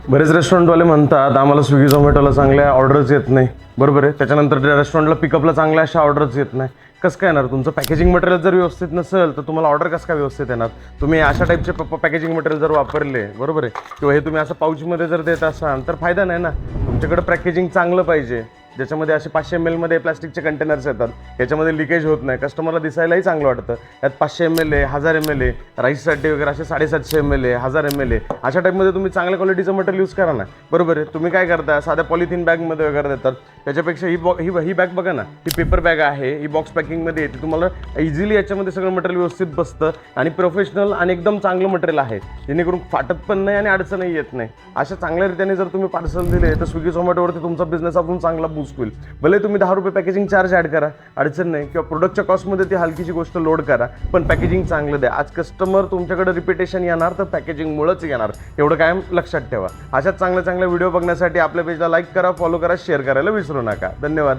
बरेच रेस्टॉरंटवाले म्हणतात आम्हाला स्विगी झोमॅटोला चांगल्या ऑर्डर्स येत नाही, बरोबर आहे. त्याच्यानंतर रेस्टॉरंटला पिकअपला चांगल्या अशा ऑर्डर्स येत नाही. कसं काय येणार? तुमचं पॅकेजिंग मटेरियल जर व्यवस्थित नसेल तर तुम्हाला ऑर्डर कसं काय व्यवस्थित येणार? तुम्ही अशा टाईपचे पॅकेजिंग मटेरियल जर वापरले, बरोबर आहे, किंवा हे तुम्ही असं पाऊचमध्ये जर देत असाल तर फायदा नाही ना. तुमच्याकडे पॅकेजिंग चांगलं पाहिजे, ज्याच्यामध्ये असे 500 ml मध्ये प्लास्टिकचे कंटेनर्स येतात, याच्यामध्ये लिकेज होत नाही, कस्टमरला दिसायलाही चांगलं वाटतं. यात 500 ml आहे, 1000 ml आहे, राईससाठी वगैरे असे 750 ml आहे, 1000 ml आहे, अशा टाईपमध्ये तुम्ही चांगल्या क्वालिटीचं मटेरियल यूज करा ना, बरोबर आहे. तुम्ही काय करता, साध्या पॉलिथिन बॅगमध्ये वगैरे देतात, त्याच्यापेक्षा ही बॅग बघा ना, ही पेपर बॅग आहे, ही बॉक्स पॅकिंगमध्ये येते, तुम्हाला इझिली याच्यामध्ये सगळं मटेरियल व्यवस्थित बसतं आणि प्रोफेशनल आणि एकदम चांगलं मटेरियल आहे, जेणेकरून फाटत पण नाही आणि अडचणही येत नाही. अशा चांगल्या रीतीने जर तुम्ही पार्सल दिले तर स्विगी झोमॅटोवरती तुमचा बिझनेस अजून चांगला बूस्ट होईल. भले तुम्ही 10 रुपये पॅकेजिंग चार्ज ॲड करा, अडचण नाही, किंवा प्रोडक्टच्या कॉस्टमध्ये ती हलकीची गोष्ट लोड करा, पण पॅकेजिंग चांगलं द्या. आज कस्टमर तुमच्याकडे रिपिटेशन येणार तर पॅकेजिंगमुळेच येणार, एवढं कायम लक्षात ठेवा. अशाच चांगल्या व्हिडिओ बघण्यासाठी आपल्या पेजला लाईक करा, फॉलो करा, शेअर करायला विसरू नका. धन्यवाद.